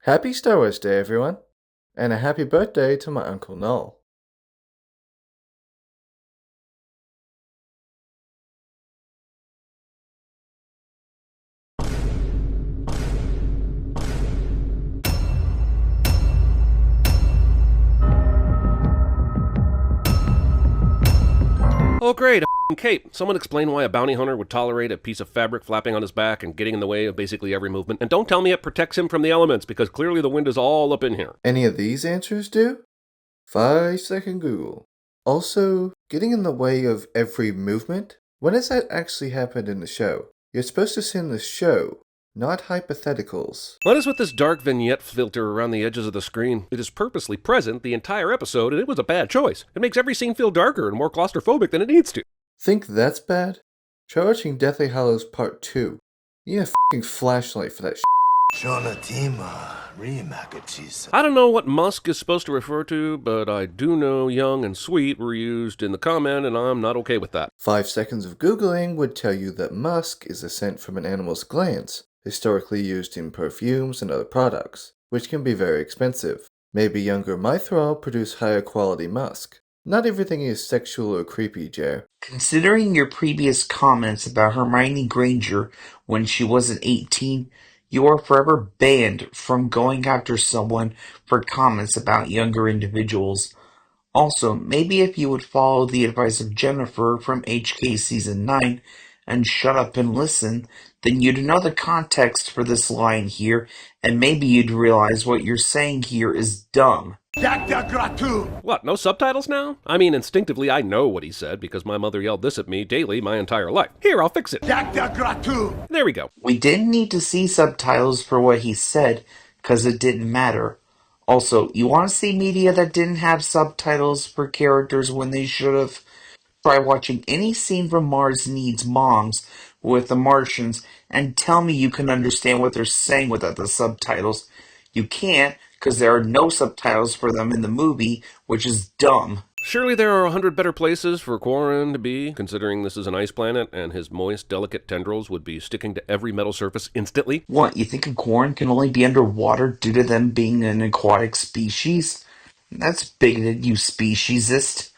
Happy Star Wars Day, everyone, and a happy birthday to my Uncle Noel. Oh great, a cape. Someone explain why a bounty hunter would tolerate a piece of fabric flapping on his back and getting in the way of basically every movement. And don't tell me it protects him from the elements, because clearly the wind is all up in here. Any of these answers do? 5-second Google. Also, getting in the way of every movement? When has that actually happened in the show? You're supposed to send the show, not hypotheticals. What is with this dark vignette filter around the edges of the screen? It is purposely present the entire episode, and it was a bad choice. It makes every scene feel darker and more claustrophobic than it needs to. Think that's bad? Try watching Deathly Hallows Part 2. You need a f***ing flashlight for that I don't know what Musk is supposed to refer to, but I do know young and sweet were used in the comment, and I'm not okay with that. 5 seconds of Googling would tell you that musk is a scent from an animal's glands, historically used in perfumes and other products, which can be very expensive. Maybe younger Mythrol produce higher quality musk. Not everything is sexual or creepy, Jer. Considering your previous comments about Hermione Granger when she wasn't 18, you are forever banned from going after someone for comments about younger individuals. Also, maybe if you would follow the advice of Jennifer from HK Season 9 and shut up and listen, then you'd know the context for this line here, and maybe you'd realize what you're saying here is dumb. What, no subtitles now? I mean, instinctively I know what he said because my mother yelled this at me daily my entire life. Here, I'll fix it. There we go. We didn't need to see subtitles for what he said, because it didn't matter. Also, you want to see media that didn't have subtitles for characters when they should have? Try watching any scene from Mars Needs Moms with the Martians and tell me you can understand what they're saying without the subtitles. You can't, because there are no subtitles for them in the movie, which is dumb. Surely there are 100 better places for Quarren to be, considering this is an ice planet and his moist, delicate tendrils would be sticking to every metal surface instantly. What, you think a Quarren can only be underwater due to them being an aquatic species? That's bigoted, you speciesist.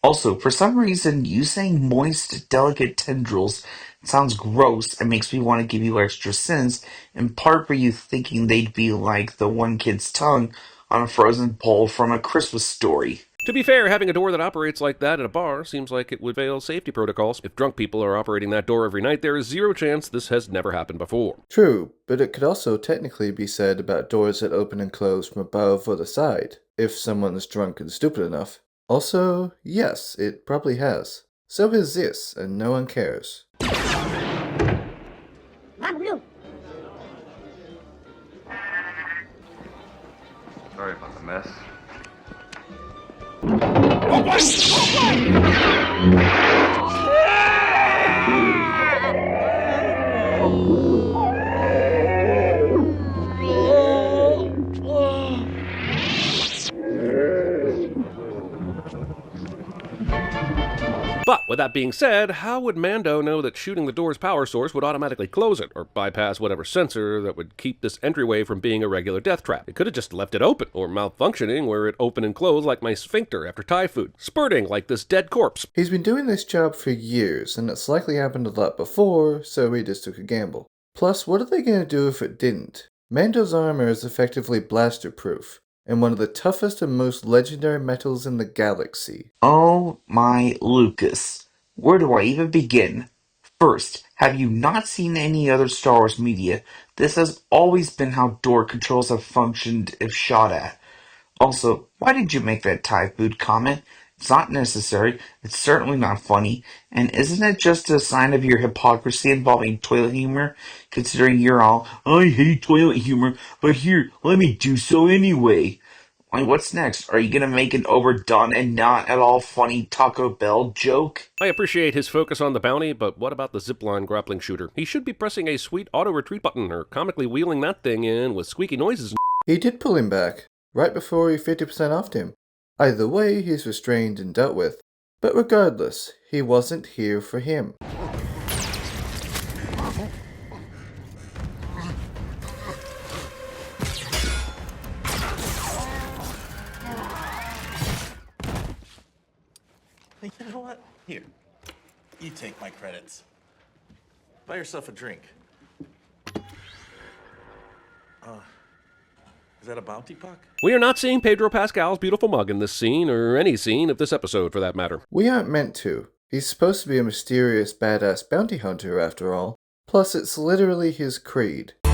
Also, for some reason, you saying moist, delicate tendrils sounds gross and makes me want to give you extra sins, in part for you thinking they'd be like the one kid's tongue on a frozen pole from A Christmas Story. To be fair, having a door that operates like that at a bar seems like it would fail safety protocols. If drunk people are operating that door every night, there is zero chance this has never happened before. True, but it could also technically be said about doors that open and close from above or the side, if someone is drunk and stupid enough. Also, yes, it probably has. So has this, and no one cares. Sorry about the mess. But, with that being said, how would Mando know that shooting the door's power source would automatically close it, or bypass whatever sensor that would keep this entryway from being a regular death trap? It could have just left it open, or malfunctioning where it opened and closed like my sphincter after Thai food, spurting like this dead corpse. He's been doing this job for years, and it's likely happened a lot before, so he just took a gamble. Plus, what are they going to do if it didn't? Mando's armor is effectively blaster-proof, and one of the toughest and most legendary metals in the galaxy. Oh my Lucas, where do I even begin? First, have you not seen any other Star Wars media? This has always been how door controls have functioned if shot at. Also, why did you make that Thai food comment? It's not necessary, it's certainly not funny, and isn't it just a sign of your hypocrisy involving toilet humor, considering you're all, I hate toilet humor, but here, let me do so anyway. Like, what's next? Are you gonna make an overdone and not at all funny Taco Bell joke? I appreciate his focus on the bounty, but what about the zipline grappling shooter? He should be pressing a sweet auto-retreat button, or comically wheeling that thing in with squeaky noises. He did pull him back, right before he 50% offed him. Either way, he's restrained and dealt with. But regardless, he wasn't here for him. Hey, you know what? Here, you take my credits. Buy yourself a drink. Is that a bounty puck? We are not seeing Pedro Pascal's beautiful mug in this scene, or any scene of this episode for that matter. We aren't meant to. He's supposed to be a mysterious, badass bounty hunter after all. Plus, it's literally his creed. Is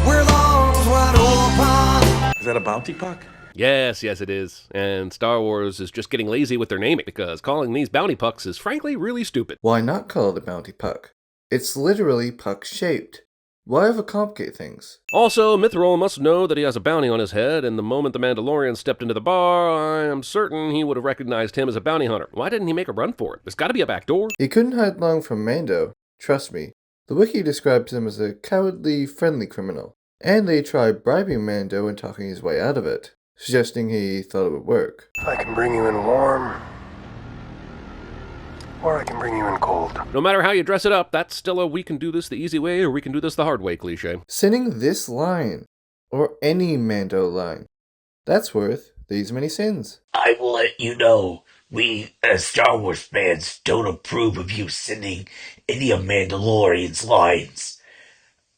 that a bounty puck? Yes, it is. And Star Wars is just getting lazy with their naming, because calling these bounty pucks is frankly really stupid. Why not call it a bounty puck? It's literally puck-shaped. Why overcomplicate things? Also, Mithril must know that he has a bounty on his head, and the moment the Mandalorian stepped into the bar, I am certain he would have recognized him as a bounty hunter. Why didn't he make a run for it? There's gotta be a back door. He couldn't hide long from Mando. Trust me. The wiki describes him as a cowardly, friendly criminal. And they tried bribing Mando and talking his way out of it, suggesting he thought it would work. I can bring you in warm, or I can bring you in cold. No matter how you dress it up, that's still a we can do this the easy way or we can do this the hard way cliche. Sinning this line, or any Mando line, that's worth these many sins. I will let you know, we as Star Wars fans don't approve of you sending any of Mandalorian's lines.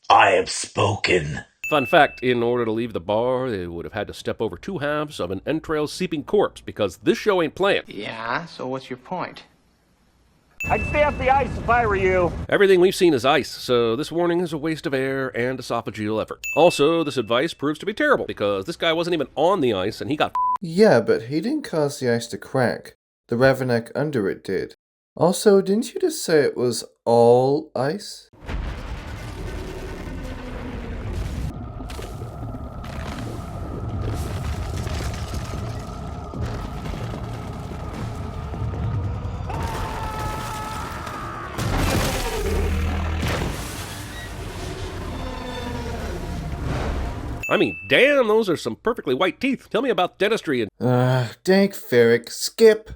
I have spoken. Fun fact, in order to leave the bar, they would have had to step over 2 halves of an entrails-seeping corpse, because this show ain't playing. Yeah, so what's your point? I'd stay off the ice if I were you. Everything we've seen is ice, so this warning is a waste of air and esophageal effort. Also, this advice proves to be terrible, because this guy wasn't even on the ice and he got Yeah, but he didn't cause the ice to crack. The Ravenek under it did. Also, didn't you just say it was all ice? I mean, damn, those are some perfectly white teeth. Tell me about dentistry and... Dank Ferric, skip!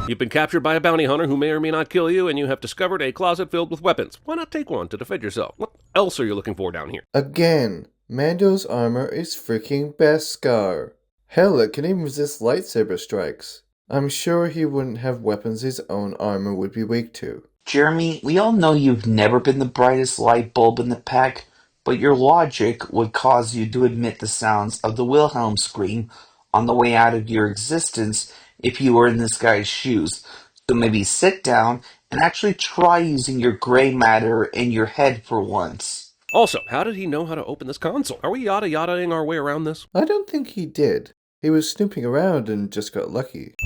You've been captured by a bounty hunter who may or may not kill you, and you have discovered a closet filled with weapons. Why not take one to defend yourself? What else are you looking for down here? Again, Mando's armor is freaking Beskar. Hell, it can even resist lightsaber strikes. I'm sure he wouldn't have weapons his own armor would be weak to. Jeremy, we all know you've never been the brightest light bulb in the pack, but your logic would cause you to admit the sounds of the Wilhelm scream on the way out of your existence if you were in this guy's shoes. So maybe sit down and actually try using your gray matter in your head for once. Also, how did he know how to open this console? Are we yada-yadaing our way around this? I don't think he did. He was snooping around and just got lucky.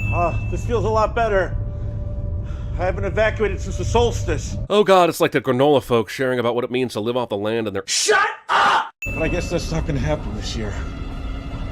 This feels a lot better. I haven't evacuated since the solstice. Oh god, it's like the granola folks sharing about what it means to live off the land and their... Shut up! But I guess that's not gonna happen this year.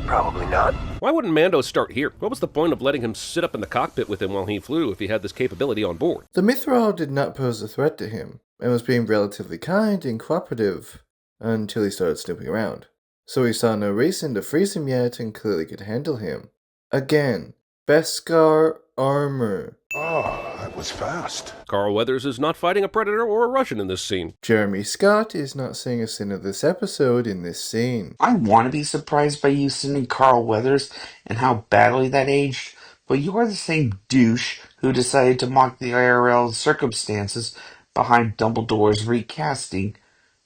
Probably not. Why wouldn't Mando start here? What was the point of letting him sit up in the cockpit with him while he flew if he had this capability on board? The Mithril did not pose a threat to him, and was being relatively kind and cooperative until he started snooping around. So he saw no reason to freeze him yet and clearly could handle him. Again, Beskar armor. Oh, that was fast. Carl Weathers is not fighting a predator or a Russian in this scene. Jeremy Scott is not seeing a sin of this episode in this scene. I want to be surprised by you sending Carl Weathers and how badly that aged, but you are the same douche who decided to mock the IRL circumstances behind Dumbledore's recasting.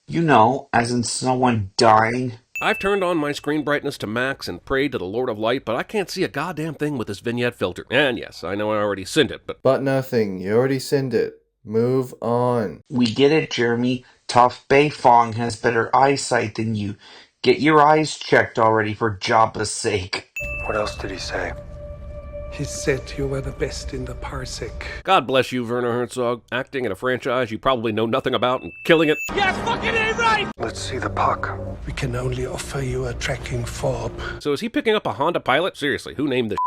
You know, as in someone dying. I've turned on my screen brightness to max and prayed to the Lord of Light, but I can't see a goddamn thing with this vignette filter. And yes, I know I already sinned it, but... But nothing, you already sinned it. Move on. We get it, Jeremy. Toph Beifong has better eyesight than you. Get your eyes checked already for Jabba's sake. What else did he say? He said you were the best in the parsec. God bless you, Werner Herzog. Acting in a franchise you probably know nothing about and killing it. Yes, fucking A right! Let's see the puck. We can only offer you a tracking fob. So is he picking up a Honda Pilot? Seriously, who named this?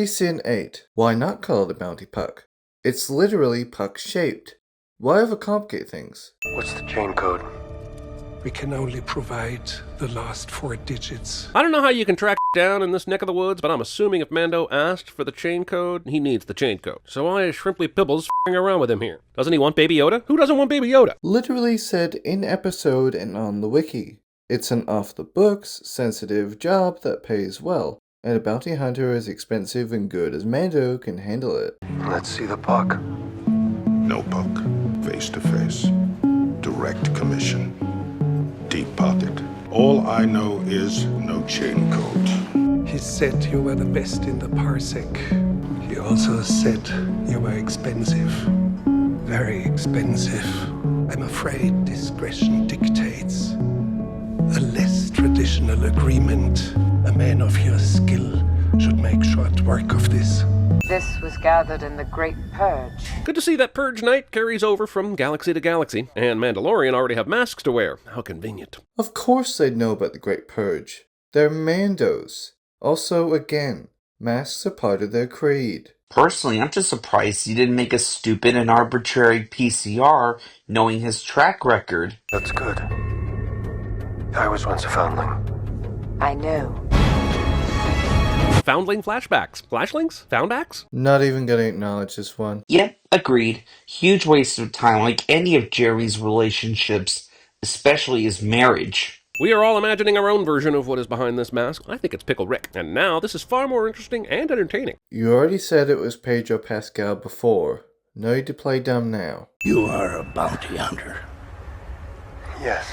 Sin 8. Why not call it a bounty puck? It's literally puck-shaped. Why overcomplicate things? What's the chain code? We can only provide the last 4 digits. I don't know how you can track down in this neck of the woods, but I'm assuming if Mando asked for the chain code, he needs the chain code. So why is Shrimply Pibbles f***ing around with him here? Doesn't he want Baby Yoda? Who doesn't want Baby Yoda? Literally said in episode and on the wiki. It's an off-the-books, sensitive job that pays well. and a bounty hunter as expensive and good as Mando can handle it. Let's see the puck. No puck. Face to face. Direct commission. Deep pocket. All I know is no chain code. He said you were the best in the parsec. He also said you were expensive. Very expensive. I'm afraid discretion dictates. A less traditional agreement. A man of your skill should make short work of this. This was gathered in the Great Purge. Good to see that Purge Night carries over from galaxy to galaxy, and Mandalorian already have masks to wear. How convenient. Of course they'd know about the Great Purge. They're Mandos. Also, again, masks are part of their creed. Personally, I'm just surprised he didn't make a stupid and arbitrary PCR knowing his track record. That's good. I was once a foundling. I know. Foundling flashbacks. Flashlings? Foundbacks? Not even gonna acknowledge this one. Yep, agreed. Huge waste of time like any of Jerry's relationships, especially his marriage. We are all imagining our own version of what is behind this mask. I think it's Pickle Rick. And now this is far more interesting and entertaining. You already said it was Pedro Pascal before. No need to play dumb now. You are a bounty hunter. Yes.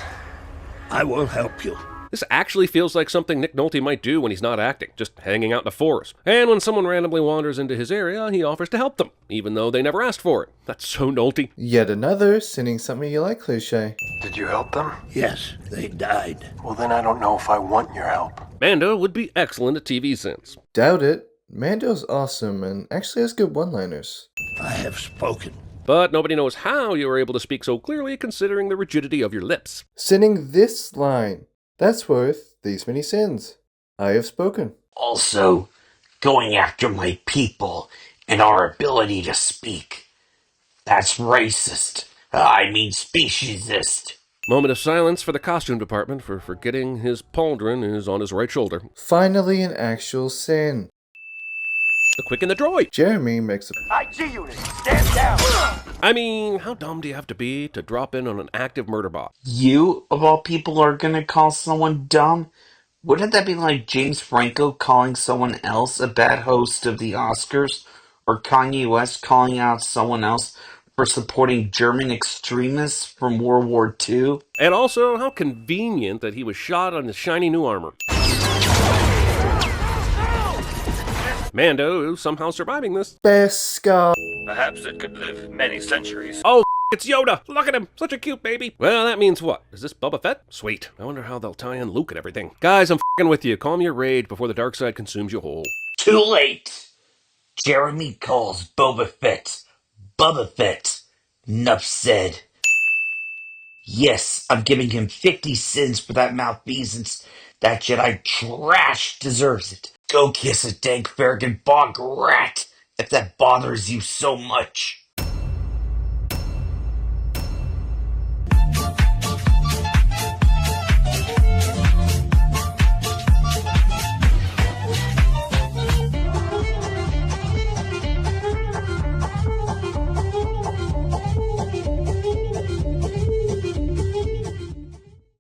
I will help you. This actually feels like something Nick Nolte might do when he's not acting, just hanging out in the forest. And when someone randomly wanders into his area, he offers to help them, even though they never asked for it. That's so Nolte. Yet another sending something you like cliche. Did you help them? Yes, they died. Well, then I don't know if I want your help. Mando would be excellent at TVSins. Doubt it. Mando's awesome and actually has good one-liners. I have spoken. But nobody knows how you were able to speak so clearly considering the rigidity of your lips. Sending this line. That's worth these many sins. I have spoken. Also, going after my people and our ability to speak. That's racist. I mean speciesist. Moment of silence for the costume department for forgetting his pauldron is on his right shoulder. Finally an actual sin. The quick and the droid. Jeremy makes a IG unit, stand down! I mean, how dumb do you have to be to drop in on an active murder bot? You, of all people, are gonna call someone dumb? Wouldn't that be like James Franco calling someone else a bad host of the Oscars? Or Kanye West calling out someone else for supporting German extremists from World War II? And also, how convenient that he was shot on his shiny new armor. Mando is somehow surviving this. best scar. Perhaps it could live many centuries. Oh, it's Yoda! Look at him! Such a cute baby! Well, that means what? Is this Boba Fett? Sweet. I wonder how they'll tie in Luke and everything. Guys, I'm f***ing with you. Calm your rage before the dark side consumes you whole. Too late! Jeremy calls Boba Fett Bubba Fett. Nuff said. Yes, I'm giving him 50 cents for that malfeasance. That Jedi trash deserves it. Go kiss a dank Farragon bog rat if that bothers you so much.